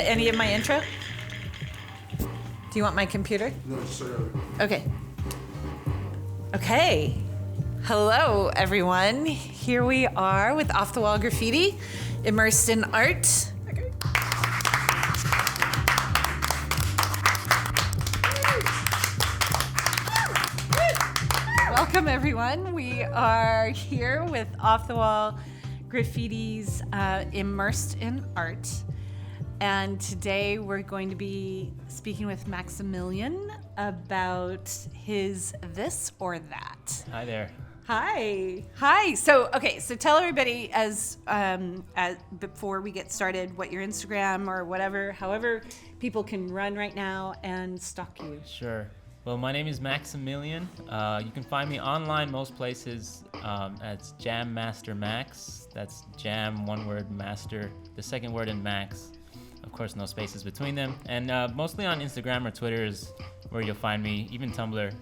get any of my intro? Do you want my computer? No, just so Okay. Okay. Hello, everyone. Here we are with Off the Wall Graffiti, immersed in art. Welcome, everyone. We are here with Off the Wall Graffiti's Immersed in Art. And today we're going to be speaking with Maximilian about his This or That. Hi there. Hi. So tell everybody as before we get started what your Instagram or whatever, however people can run right now and stalk you. Sure. Well, my name is Maximilian. You can find me online most places as Jam Master Max. That's Jam, one word, Master, the second word in Max. Of course, no spaces between them. And mostly on Instagram or Twitter is where you'll find me, even Tumblr.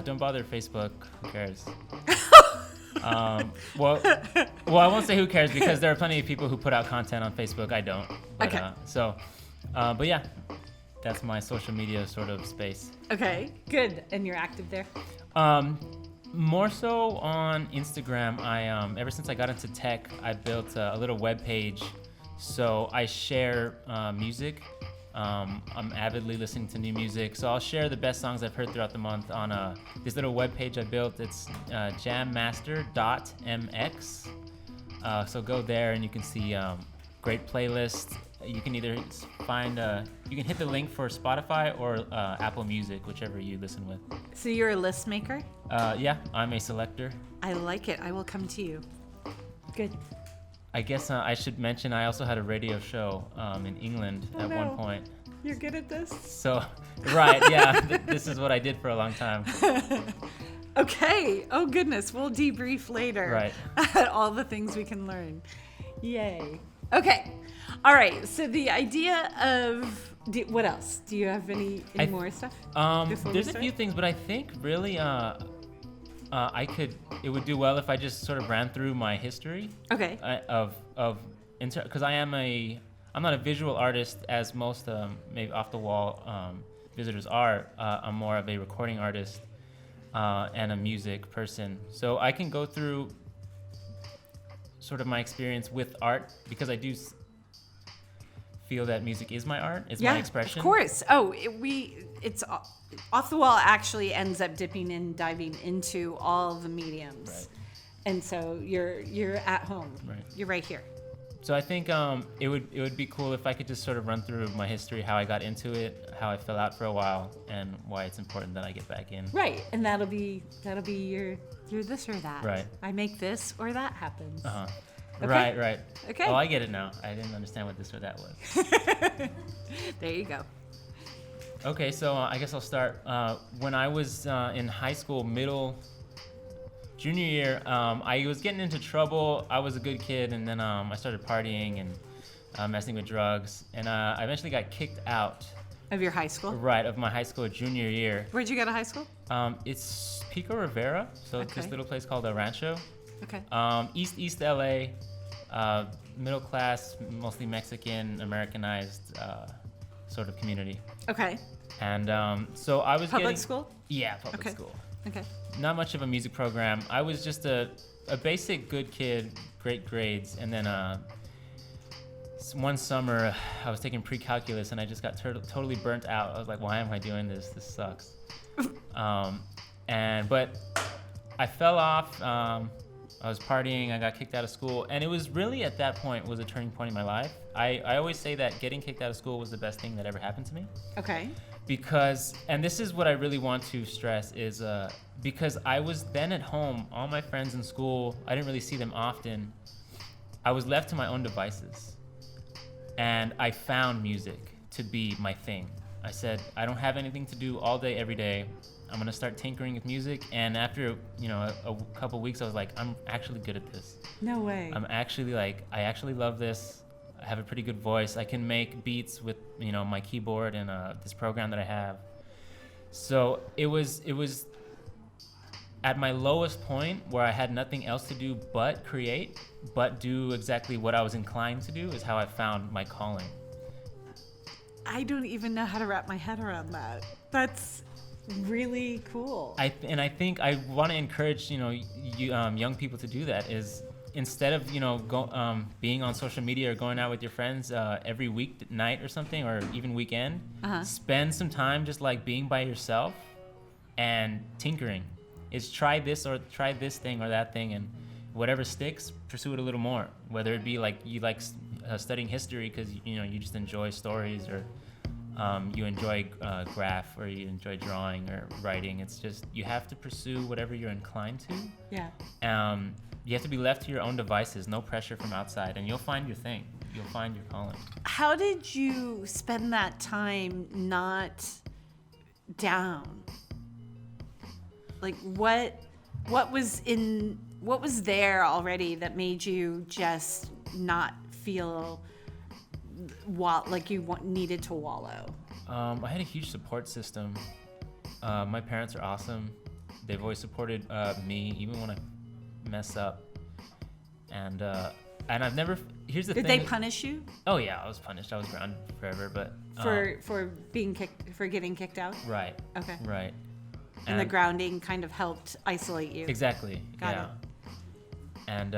Don't bother Facebook, who cares? Well, I won't say who cares because there are plenty of people who put out content on Facebook. I don't. But, Okay. But yeah, that's my social media sort of space. Okay, good. And you're active there? More so on Instagram. I ever since I got into tech, I built a little web page. So I share music. I'm avidly listening to new music, so I'll share the best songs I've heard throughout the month on this little web page I built. It's jammaster.mx. So go there and you can see great playlists. You can either find you can hit the link for Spotify or Apple Music, whichever you listen with. So you're a list maker? Yeah, I'm a selector. I like it. I will come to you. Good. I guess I should mention I also had a radio show in England at one point. You're good at this? So, right, yeah, this is what I did for a long time. Okay. Oh, goodness. We'll debrief later. Right. At all the things we can learn. Yay. Okay. All right. So the idea of... what else? Do you have any more stuff? There's a few things, but I think really it would do well if I just sort of ran through my history. Okay. Because I'm not a visual artist as most maybe off the wall visitors are. I'm more of a recording artist and a music person. So I can go through sort of my experience with art because I do feel that music is my art. It's my expression. Of course. Oh, it's Off the Wall actually ends up diving into all the mediums. Right. And so you're at home. Right. You're right here. So I think it would be cool if I could just sort of run through my history, how I got into it, how I fell out for a while, and why it's important that I get back in. Right. And that'll be your this or that. Right. I make this or that happens. Uh-huh. Okay. Right. Okay. Oh, I get it now. I didn't understand what this or that was. There you go. Okay, so I guess I'll start. When I was in high school, junior year, I was getting into trouble. I was a good kid, and then I started partying and messing with drugs, and I eventually got kicked out. Of your high school? Right, of my high school junior year. Where'd you go to high school? It's Pico Rivera, so it's this little place called El Rancho. Okay. East LA, middle class, mostly Mexican, Americanized sort of community. Okay. And so I was Public school? Yeah, public school. Okay. Not much of a music program. I was just a basic good kid, great grades, and then one summer I was taking pre-calculus and I just got totally burnt out. I was like, why am I doing this? This sucks. But I fell off. I was partying, I got kicked out of school, and it was really at that point was a turning point in my life. I always say that getting kicked out of school was the best thing that ever happened to me. Okay. Because, and this is what I really want to stress, is because I was then at home, all my friends in school, I didn't really see them often. I was left to my own devices. And I found music to be my thing. I said, I don't have anything to do all day, every day. I'm gonna start tinkering with music, and after a couple weeks, I was like, I'm actually good at this. No way. I actually love this. I have a pretty good voice. I can make beats with my keyboard and this program that I have. So it was at my lowest point where I had nothing else to do but create, but do exactly what I was inclined to do, is how I found my calling. I don't even know how to wrap my head around that. That's really cool. I think I want to encourage young people to do that. Is instead of being on social media or going out with your friends every week night or something, or even weekend, spend some time just like being by yourself and tinkering. Is try this thing or that thing, and whatever sticks, pursue it a little more. Whether it be like you like studying history because you just enjoy stories, or you enjoy graph, or you enjoy drawing or writing. It's just you have to pursue whatever you're inclined to. Yeah. You have to be left to your own devices, no pressure from outside, and you'll find your thing. You'll find your calling. How did you spend that time not down? Like what was there already that made you just not feel like you needed to wallow? I had a huge support system. My parents are awesome. They've always supported me, even when I mess up. And I've never. Here's the thing. Did they punish you? Oh yeah, I was punished. I was grounded forever, but for getting kicked out. Right. Okay. Right. And the grounding kind of helped isolate you. Exactly. Got it. And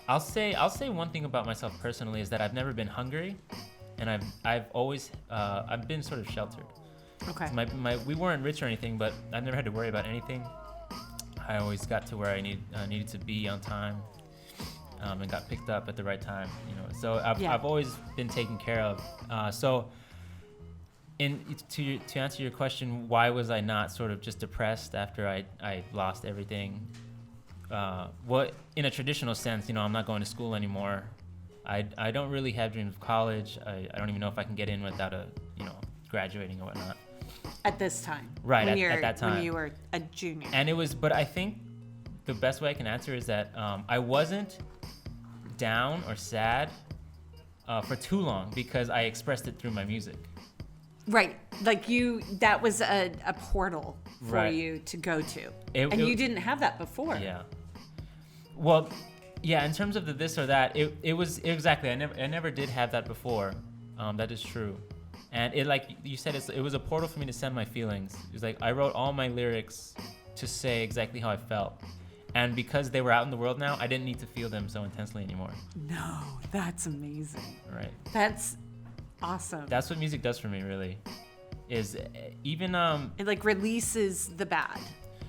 I'll say one thing about myself personally is that I've never been hungry, and I've always I've been sort of sheltered. Okay. So we weren't rich or anything, but I've never had to worry about anything. I always got to where I needed to be on time, and got picked up at the right time. So I've always been taken care of. To answer your question, why was I not sort of just depressed after I lost everything? In a traditional sense, I'm not going to school anymore. I don't really have dreams of college. I don't even know if I can get in without graduating or whatnot. At this time. Right, at that time. When you were a junior. But I think the best way I can answer is that I wasn't down or sad for too long because I expressed it through my music. Right. Like that was a portal for you to go to. You didn't have that before. Yeah. Well, yeah, in terms of the this or that, it was exactly, I never did have that before. That is true. And it, like you said, it was a portal for me to send my feelings. It was like I wrote all my lyrics to say exactly how I felt. And because they were out in the world now, I didn't need to feel them so intensely anymore. No, that's amazing. Right. That's awesome. That's what music does for me, really. Is even it like releases the bad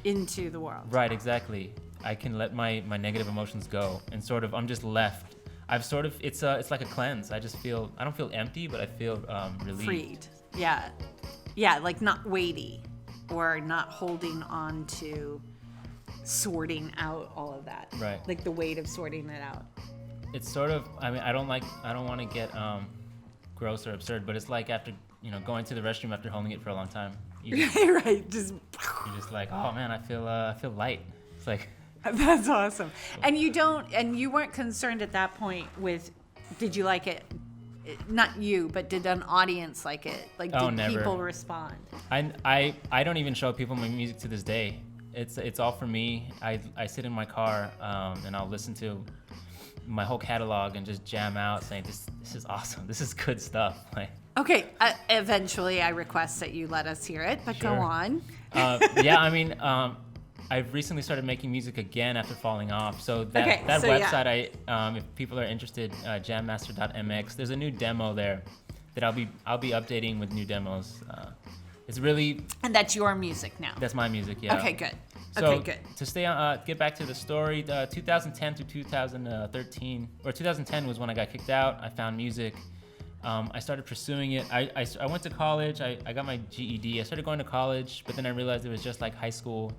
into the world. Right, exactly. I can let my negative emotions go, and sort of I'm just left. It's like a cleanse. I don't feel empty, but I feel relieved. Freed. Yeah. Yeah, like not weighty or not holding on to sorting out all of that. Right. Like the weight of sorting it out. It's sort of, I don't want to get gross or absurd, but it's like after, going to the restroom after holding it for a long time. Right. You're just like, oh man, I feel light. It's like. That's awesome. And you weren't concerned at that point with, did you like it? Not you, but did an audience like it? Like, did never. People respond? I don't even show people my music to this day. It's all for me. I sit in my car and I'll listen to my whole catalog and just jam out saying, this is awesome. This is good stuff. Like. Okay. Eventually I request that you let us hear it, but Sure. Go on. I've recently started making music again after falling off. So that website, if people are interested, jammaster.mx. There's a new demo there that I'll be updating with new demos. It's really. And that's your music now. That's my music, yeah. Okay, good. So to stay on, get back to the story. 2010 to 2013, or 2010 was when I got kicked out. I found music. I started pursuing it. I went to college. I got my GED. I started going to college, but then I realized it was just like high school.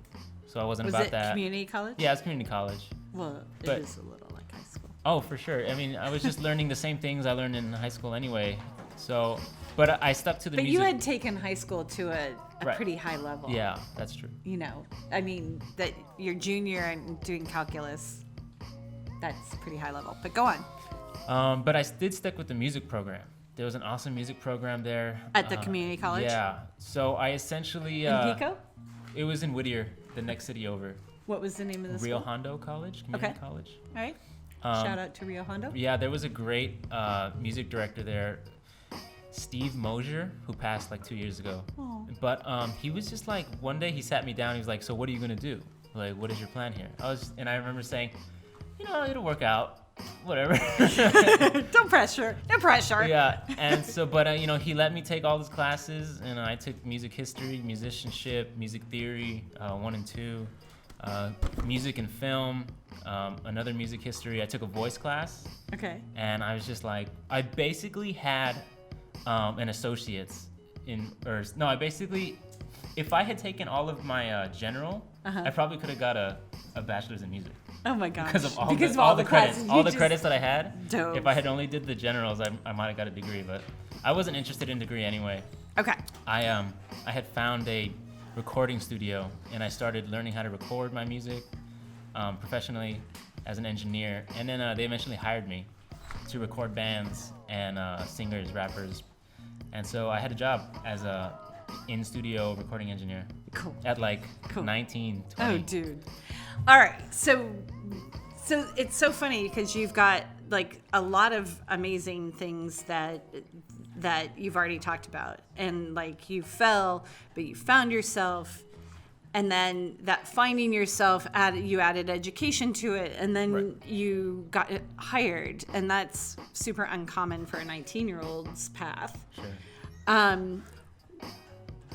So I wasn't about that. Was it community college? Yeah, it's community college. Well, it is a little like high school. Oh, for sure. I mean, I was just learning the same things I learned in high school anyway. So, but I stuck to the music. But you had taken high school to a pretty high level. Yeah, that's true. I mean, that you're junior and doing calculus, that's pretty high level. But go on. But I did stick with the music program. There was an awesome music program there. At the community college? Yeah. So I essentially... in Pico? It was in Whittier, the next city over. What was the name of the Rio school? Hondo College, community college. All right. Shout out to Rio Hondo. Yeah, there was a great music director there. Steve Mosier, who passed like 2 years ago. Aw. But he was just like, one day he sat me down. He was like, "So what are you gonna do? Like, what is your plan here?" And I remember saying, it'll work out, whatever. Don't pressure. No pressure. Yeah, and so, but he let me take all his classes, and I took music history, musicianship, music theory, 1 and 2, music and film, another music history. I took a voice class, Okay. and I was just like, I basically had an associate's if I had taken all of my general, I probably could have got a bachelor's in music. Oh my gosh. Because of all the credits, credits that I had. Dope. If I had only did the generals, I might have got a degree, but I wasn't interested in degree anyway. Okay. I had found a recording studio, and I started learning how to record my music professionally as an engineer, and then they eventually hired me to record bands and singers, rappers, and so I had a job as a in-studio recording engineer. Cool. At like Cool. 19, 20. Oh, dude. All right. So it's so funny because you've got like a lot of amazing things that you've already talked about, and like you fell, but you found yourself, and then that finding yourself you added education to it, and then Right. you got hired, and that's super uncommon for a 19-year-old's path. Sure.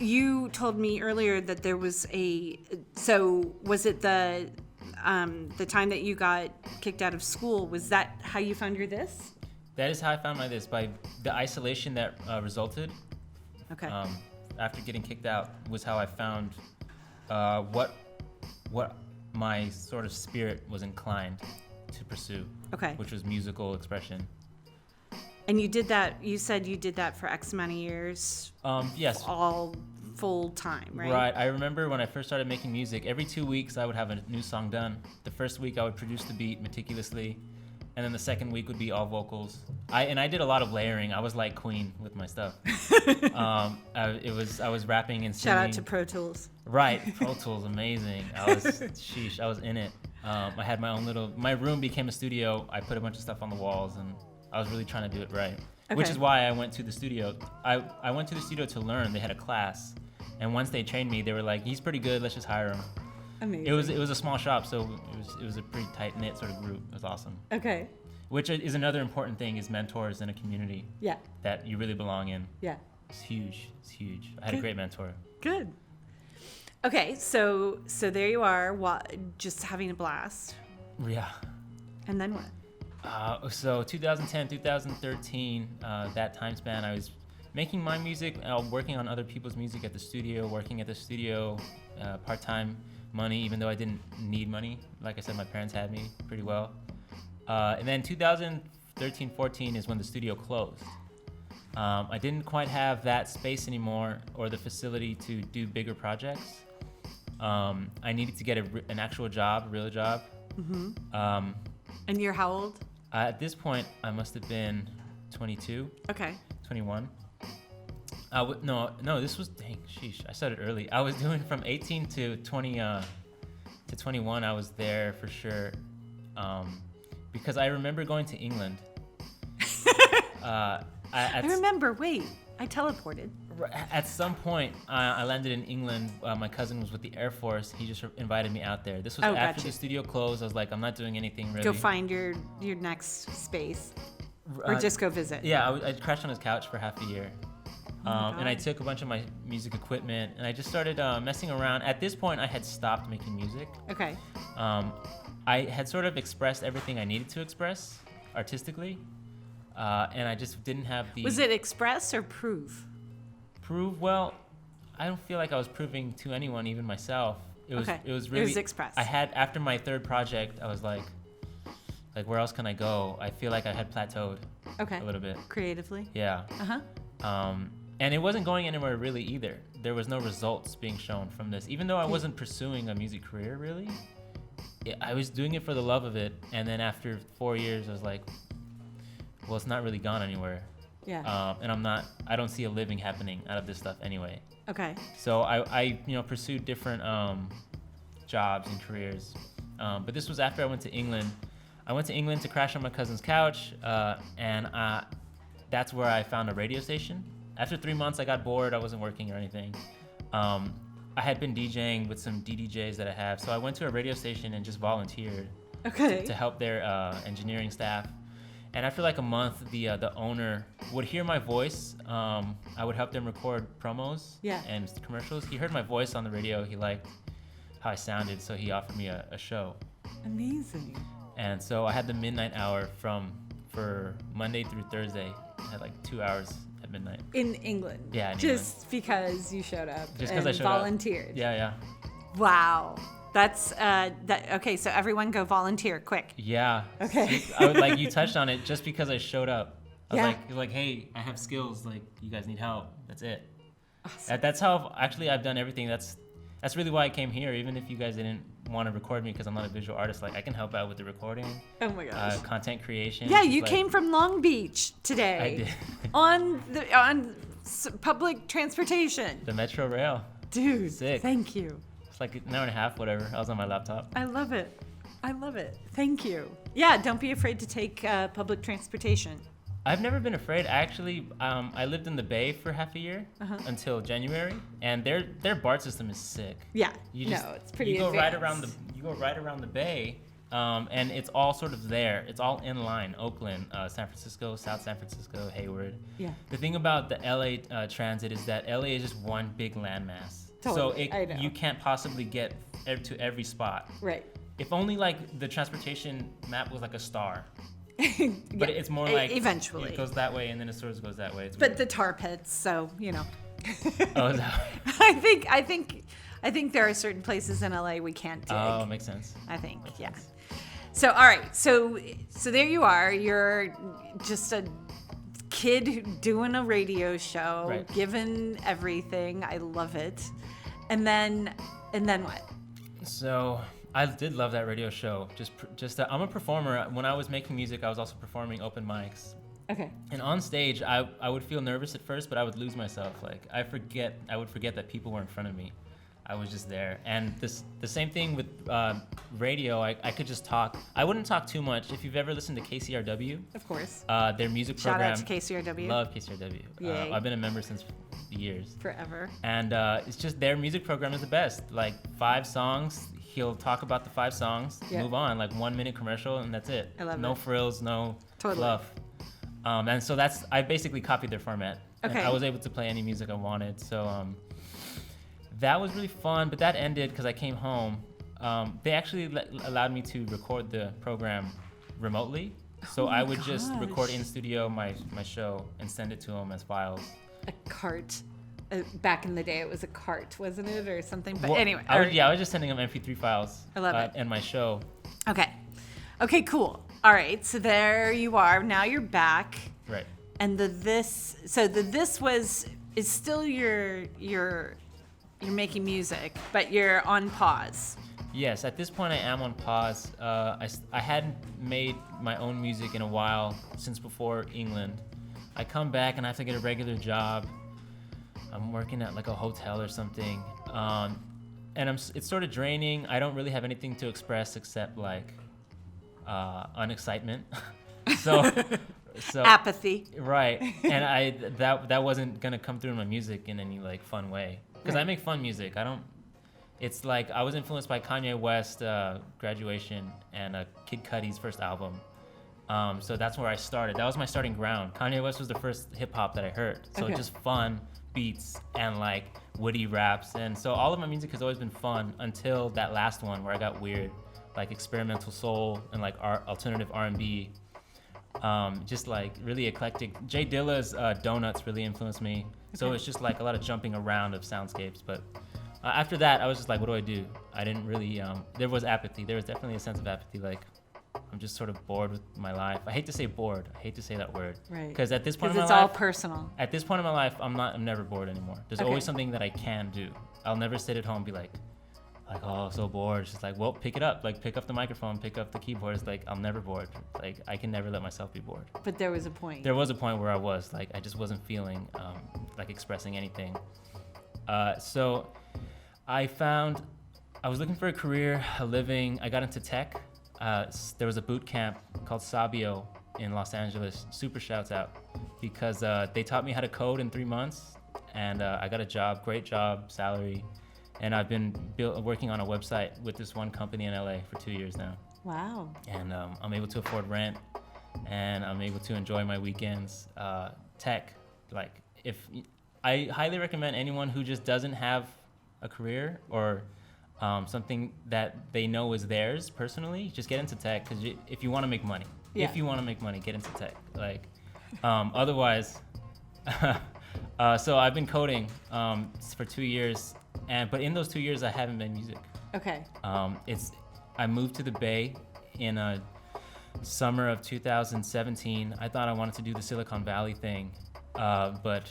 You told me earlier that there was was it the time that you got kicked out of school? Was that how you found your this? That is how I found my this, by the isolation that resulted Okay. after getting kicked out, was how I found what my sort of spirit was inclined to pursue, Okay. which was musical expression. And you did that, you said you did that for X amount of years, Yes. all full time, right? Right. I remember when I first started making music, every 2 weeks I would have a new song done. The first week I would produce the beat meticulously, and then the second week would be all vocals. I did a lot of layering. I was like Queen with my stuff. I was rapping and singing. Shout out to Pro Tools. Right, Pro Tools, amazing. I was in it. I had my own my room became a studio. I put a bunch of stuff on the walls, and I was really trying to do it right. Which Okay. is why I went to the studio. I went to the studio to learn. They had a class, and once they trained me, they were like, "He's pretty good. Let's just hire him." Amazing. It was a small shop, so it was a pretty tight knit sort of group. It was awesome. Okay. Which is another important thing, is mentors in a community Yeah. that you really belong in. Yeah. It's huge. It's huge. I had a Good. great mentor. Good. Okay, so there you are, just having a blast. Yeah. And then what? So 2010, 2013, that time span, I was making my music, working on other people's music at the studio, working at the studio, part-time money, even though I didn't need money. Like I said, my parents had me pretty well. And then 2013, 14 is when the studio closed. I didn't quite have that space anymore or the facility to do bigger projects. I needed to get an actual job, a real job. Mm-hmm. And you're how old? At this point, I must have been 22, Okay. 21. No, this was, dang, sheesh, I said it early. I was doing from 18 to 20, to 21, I was there for sure. Because I remember going to England. I remember, wait, I teleported. At some point, I landed in England. My cousin was with the Air Force. He just invited me out there. This was after gotcha. the studio closed. I was like, I'm not doing anything really. Go find your next space, or just go visit. Yeah, I crashed on his couch for half a year. Oh my And I God. took a bunch of my music equipment, and I just started messing around. At this point, I had stopped making music. Okay. I had sort of expressed everything I needed to express artistically, and I just didn't have the... Was it express or prove? Prove? Well, I don't feel like I was proving to anyone, even myself. It was, Okay. it was It really... was express. I had, after my third project, I was like, where else can I go? I feel like I had plateaued Okay. a little bit. Creatively. Yeah. Uh-huh. And it wasn't going anywhere really either. There was no results being shown from this. Even though I wasn't pursuing a music career really, I was doing it for the love of it. And then after 4 years, I was like, well, it's not really gone anywhere. Yeah. And I don't see a living happening out of this stuff anyway. Okay. So I pursued different jobs and careers. But this was after I went to England. I went to England to crash on my cousin's couch, and that's where I found a radio station. After 3 months, I got bored. I wasn't working or anything. I had been DJing with some DDJs that I have, so I went to a radio station and just volunteered Okay. to help their engineering staff. And after like a month, the owner would hear my voice. I would help them record promos and commercials. He heard my voice on the radio. He liked how I sounded, so he offered me a show. Amazing. And so I had the midnight hour for Monday through Thursday. I had like 2 hours at midnight. In England. Yeah, in Just because you showed up Just and 'cause I showed up. volunteered. Yeah. Wow. That's okay, so everyone go volunteer quick. Yeah. Okay. I would, like, you touched on it. Just because I showed up, I was Yeah. like, hey, I have skills. Like, you guys need help. That's it. Awesome. That's how actually I've done everything. That's really why I came here. Even if you guys didn't want to record me because I'm not a visual artist, like I can help out with the recording, Oh my gosh. content creation. Yeah, Just, you like, came from Long Beach today. I did. on public transportation. The Metro Rail. Dude, Sick. thank you. It's like an hour and a half, whatever. I was on my laptop. I love it. Thank you. Yeah, don't be afraid to take public transportation. I've never been afraid. Actually, I lived in the Bay for half a year until January, and their BART system is sick. Yeah. It's pretty You go advanced. you go right around the Bay, and it's all sort of there. It's all in line. Oakland, San Francisco, South San Francisco, Hayward. Yeah. The thing about the LA transit is that LA is just one big landmass. Totally, So I know. you can't possibly get to every spot. Right. If only like the transportation map was like a star. But Yeah, it's more like eventually. it goes that way and then it sort of goes that way. It's But weird. the tar pits, so Oh, is that- I think there are certain places in LA we can't dig. oh, makes sense. I think, yeah. So all right, so there you are. You're just a kid doing a radio show, Right. given everything. I love it. And then what? So I did love that radio show. I'm a performer. When I was making music, I was also performing open mics. Okay. And on stage, I would feel nervous at first, but I would lose myself. Like I would forget that people were in front of me. I was just there. And the same thing with radio. I could just talk. I wouldn't talk too much. If you've ever listened to KCRW, Of course. their music Shout program. out to KCRW. Love KCRW. Yay. I've been a member since years. Forever. And it's just their music program is the best. Like 5 songs, he'll talk about the 5 songs, Yeah. move on, like 1 minute commercial, and that's it. I love no it. frills, no Totally. fluff. And so I basically copied their format. And Okay. I was able to play any music I wanted. So that was really fun, but that ended because I came home. They actually allowed me to record the program remotely. So my I would just record gosh. in studio my show and send it to them as files. A cart. Back in the day, it was a cart, wasn't it, or something? But Well, anyway. I all was, right. I was just sending them MP3 files. I love it. And my show. Okay, cool. All right, so there you are. Now you're back. Right. And this is still you're making music, but you're on pause. Yes, at this point I am on pause. I hadn't made my own music in a while, since before England. I come back and I have to get a regular job. I'm working at like a hotel or something. And it's sort of draining. I don't really have anything to express except like unexcitement. so Apathy. right. And that wasn't gonna come through in my music in any like fun way. Because I Right. make fun music. It's like I was influenced by Kanye West, Graduation, and Kid Cudi's first album. So that's where I started. That was my starting ground. Kanye West was the first hip hop that I heard. So Okay. just fun beats and like witty raps. And so all of my music has always been fun until that last one where I got weird, like experimental soul and like alternative R&B. Just like really eclectic. Jay Dilla's Donuts really influenced me. So Okay. it's just like a lot of jumping around of soundscapes. But after that, I was just like, what do I do? I didn't really, there was apathy. There was definitely a sense of apathy. Like, I'm just sort of bored with my life. I hate to say bored. I hate to say that word. Right. Because at this point Because in my it's all life, personal. at this point in my life, I'm never bored anymore. There's Okay. always something that I can do. I'll never sit at home and be like, oh, so bored. It's just like, well, pick it up. Like, pick up the microphone, pick up the keyboard. It's like, I'm never bored. Like, I can never let myself be bored. But there was a point. There was a point where I was like, I just wasn't feeling like expressing anything. So I was looking for a career, a living. I got into tech. There was a boot camp called Sabio in Los Angeles. Super shouts out. because they taught me how to code in 3 months, and I got a job, great job, salary, and I've been working on a website with this one company in LA for 2 years now. Wow. And I'm able to afford rent, and I'm able to enjoy my weekends. Tech, like, I highly recommend anyone who just doesn't have a career or something that they know is theirs personally, just get into tech, because if you want to make money, get into tech. Like, otherwise, so I've been coding for 2 years, but in those 2 years I haven't made music. Okay. I moved to the Bay in summer of 2017. I thought I wanted to do the Silicon Valley thing, but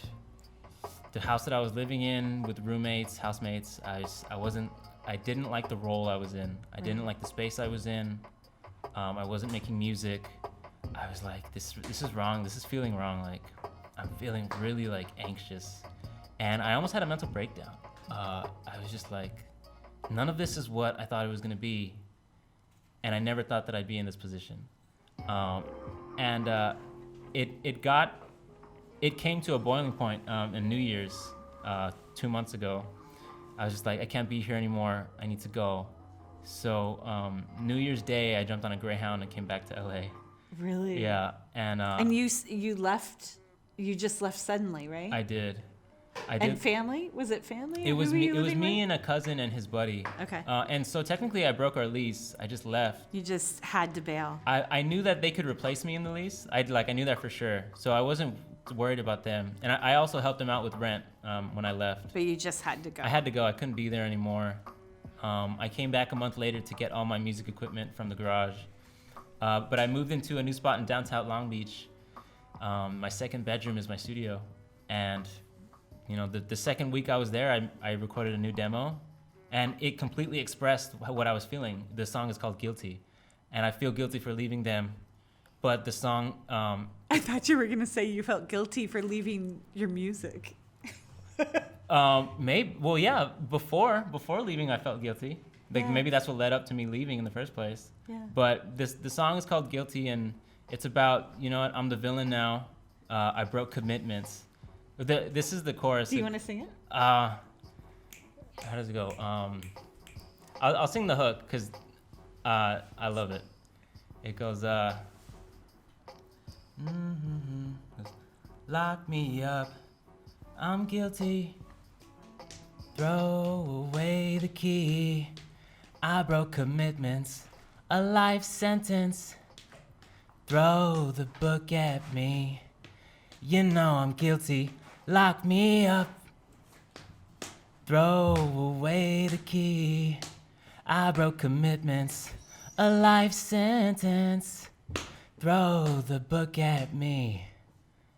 the house that I was living in with roommates, housemates, I didn't like the role I was in. I didn't like the space I was in. I wasn't making music. I was like, this is wrong. This is feeling wrong. Like, I'm feeling really like anxious, and I almost had a mental breakdown. I was just like, none of this is what I thought it was gonna be, and I never thought that I'd be in this position. It came to a boiling point in New Year's 2 months ago. I was just like, I can't be here anymore. I need to go. So New Year's Day, I jumped on a Greyhound and came back to LA. Really? Yeah, and you left. You just left suddenly, right? I did. And family? Was it family? It was Who were me. you It was living me with? and a cousin and his buddy. Okay. And so technically, I broke our lease. I just left. You just had to bail. I knew that they could replace me in the lease. I knew that for sure. So I wasn't worried about them. And I also helped them out with rent when I left. But you just had to go. I had to go. I couldn't be there anymore. I came back a month later to get all my music equipment from the garage. But I moved into a new spot in downtown Long Beach. My second bedroom is my studio. And you know, the second week I was there, I recorded a new demo, and it completely expressed what I was feeling. The song is called Guilty, and I feel guilty for leaving them, but the song... I thought you were going to say you felt guilty for leaving your music. Maybe, well, yeah, before leaving, I felt guilty. Like, Yeah. maybe that's what led up to me leaving in the first place. Yeah. But the song is called Guilty, and it's about, you know what, I'm the villain now. I broke commitments. This is the chorus. Do you want to sing it? How does it go? I'll sing the hook because I love it. It goes, lock me up, I'm guilty. Throw away the key. I broke commitments, a life sentence. Throw the book at me. You know I'm guilty. Lock me up. Throw away the key. I broke commitments, a life sentence. Throw the book at me.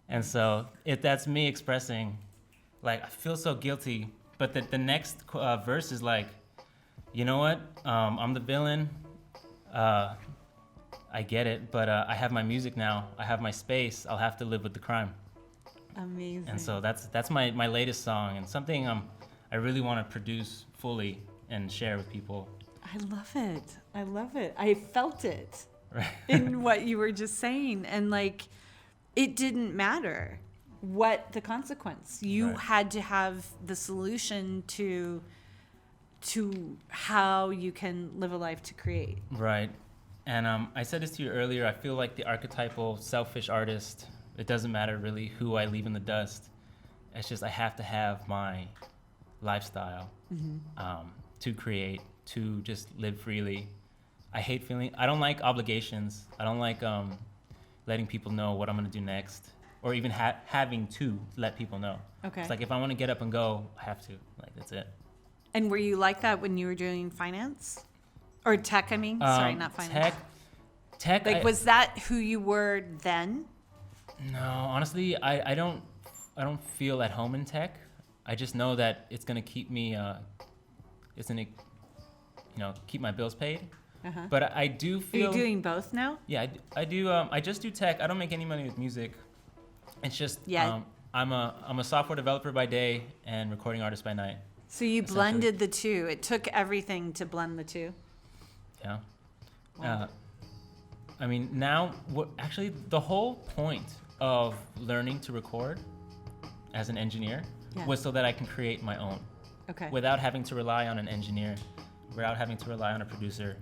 And so that's me expressing, like, I feel so guilty. But the next verse is like, you know what? I'm the villain. I get it, but I have my music now. I have my space. I'll have to live with the crime. Amazing. And so that's my latest song, and something I really want to produce fully and share with people. I love it. I love it. I felt it Right. in what you were just saying. And like, it didn't matter what the consequence. You Right. had to have the solution to how you can live a life to create. Right. And I said this to you earlier. I feel like the archetypal selfish artist. It doesn't matter really who I leave in the dust. It's just I have to have my lifestyle to create, to just live freely. I don't like obligations. I don't like letting people know what I'm going to do next, or even having to let people know. Okay. It's like if I want to get up and go, I have to. Like, that's it. And were you like that when you were doing finance? Or tech, I mean? Sorry, not finance. Tech. Like, was that who you were then? No, honestly, I don't feel at home in tech. I just know that it's gonna keep me, keep my bills paid. Uh-huh. But I do Are feel. you doing both now? Yeah, I do. I just do tech. I don't make any money with music. It's just. Yeah. I'm a software developer by day and recording artist by night. So you Essentially. blended the two. It took everything to blend the two. Yeah. Wow. I mean, now actually the whole point of learning to record as an engineer Yeah. was so that I can create my own Okay. without having to rely on an engineer, without having to rely on a producer,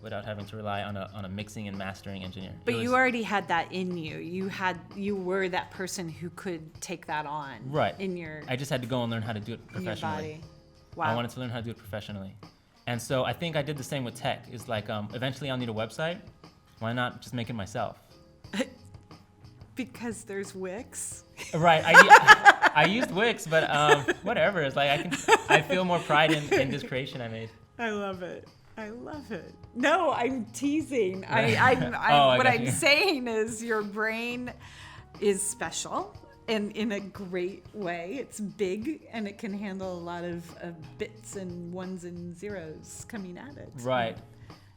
without having to rely on a mixing and mastering engineer. But It you was- already had that in you. You were that person who could take that on. Right. In your I just had to go and learn how to do it in your professionally. body. Wow. I wanted to learn how to do it professionally. And so I think I did the same with tech. Is like eventually I'll need a website. Why not just make it myself? Because there's Wix. Right. I used Wix, but whatever. It's like I feel more pride in this creation I made. I love it. I love it. No, I'm teasing. I What got I'm you. saying is your brain is special and in a great way. It's big and it can handle a lot of bits and ones and zeros coming at it. Right.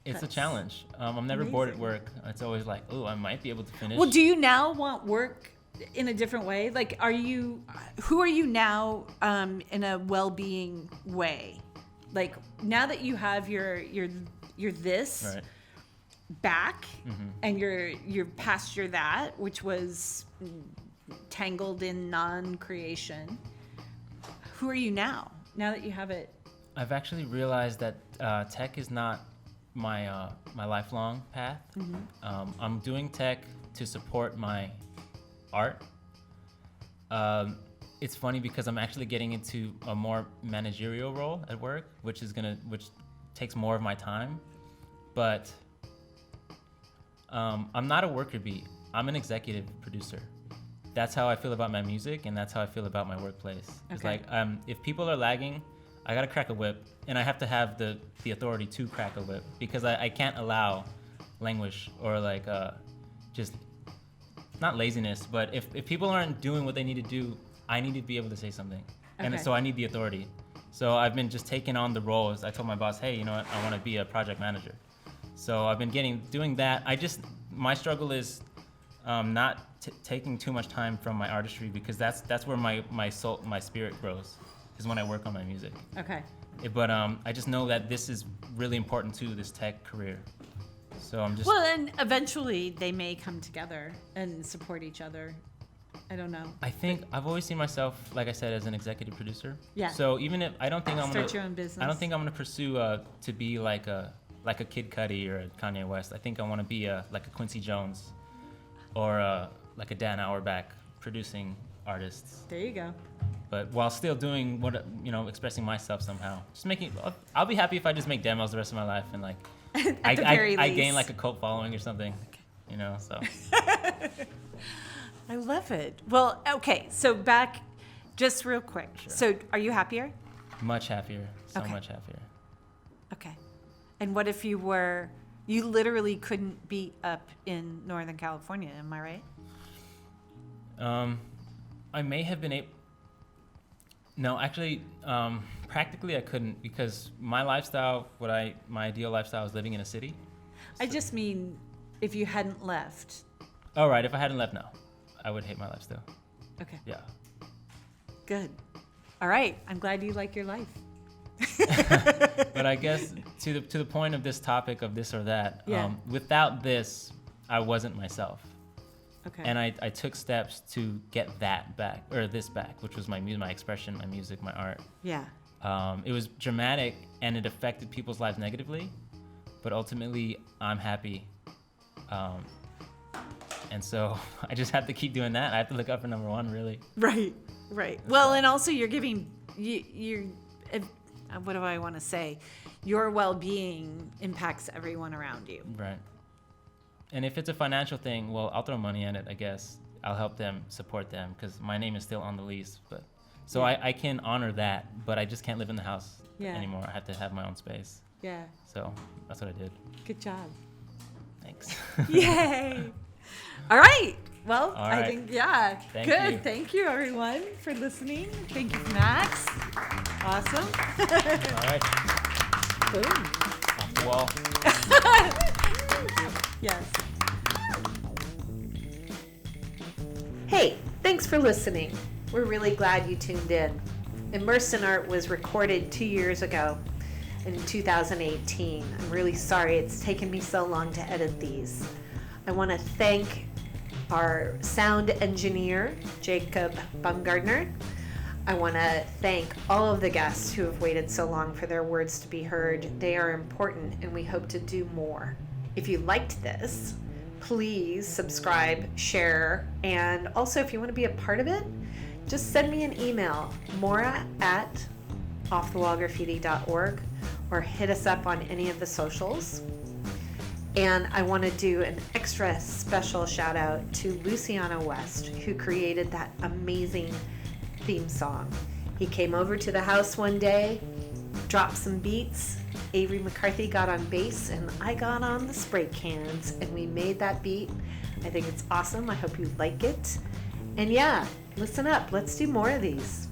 It's a That's challenge. I'm never bored at amazing. work. It's always like, oh, I might be able to finish. Well, do you now want work in a different way? Like, who are you now in a well-being way? Like, now that you have your this Right. back Mm-hmm. and you're past your that, which was tangled in non-creation, who are you now that you have it? I've actually realized that tech is not my lifelong path. I'm doing tech to support my art. It's funny because I'm actually getting into a more managerial role at work, which takes more of my time. But I'm not a worker bee. I'm an executive producer. That's how I feel about my music, and that's how I feel about my workplace. It's Okay. like if people are lagging, I gotta crack a whip, and I have to have the authority to crack a whip because I can't allow languish or like just not laziness, but if people aren't doing what they need to do, I need to be able to say something, and Okay. so I need the authority. So I've been just taking on the roles. I told my boss, hey, you know what, I want to be a project manager. So I've been doing that. My struggle is not taking too much time from my artistry because that's where my soul, my spirit grows, is when I work on my music. Okay. But I just know that this is really important to this tech career. So I'm just Well, and eventually they may come together and support each other. I don't know. I think I've always seen myself, like I said, as an executive producer. Yeah. So even if I don't think I'm Start gonna your own business. I don't think I'm gonna pursue to be like a Kid Cudi or a Kanye West. I think I want to be like a Quincy Jones or like a Dan Auerbach producing artists. There you go. But while still doing expressing myself somehow. Just making. I'll be happy if I just make demos the rest of my life and like At the very I least. gain like a cult following or something. So. I love it. Well, okay. So back, just real quick. Sure. So are you happier? Much happier. So Okay. much happier. Okay. And what if you literally couldn't be up in Northern California? Am I right? I may have been able. No, actually, practically I couldn't because my lifestyle, my ideal lifestyle is living in a city. I just mean if you hadn't left. Oh, right. If I hadn't left, no, I would hate my life still. Okay. Yeah. Good. All right. I'm glad you like your life. But I guess to the point of this topic of this or that, Yeah. Without this, I wasn't myself. Okay. And I took steps to get that back, or this back, which was my expression, my music, my art. yeah. It was dramatic and it affected people's lives negatively, but ultimately I'm happy. And so I just have to keep doing that. I have to look up for number one, really. Right. Right. Well, and also you're giving you're what do I want to say? Your well-being impacts everyone around you. Right. And if it's a financial thing, well, I'll throw money at it, I guess. I'll help them, support them, because my name is still on the lease. But so Yeah. I can honor that, but I just can't live in the house Yeah. anymore. I have to have my own space. Yeah. So that's what I did. Good job. Thanks. Yay. All right. Well, All I right. think, yeah. Thank Good. you. Thank you, everyone, for listening. Thank you, Max. Awesome. All right. Boom. Off the wall. Yes. Hey, thanks for listening. We're really glad you tuned in. Immersed in Art was recorded 2 years ago in 2018. I'm really sorry it's taken me so long to edit these. I want to thank our sound engineer, Jacob Baumgardner. I want to thank all of the guests who have waited so long for their words to be heard. They are important, and we hope to do more. If you liked this, please subscribe, share, and also if you want to be a part of it, just send me an email, maura@offthewallgraffiti.org, or hit us up on any of the socials. And I want to do an extra special shout out to Luciano West, who created that amazing theme song. He came over to the house one day, dropped some beats. Avery McCarthy got on bass and I got on the spray cans, and we made that beat. I think it's awesome. I hope you like it. And yeah, listen up. Let's do more of these.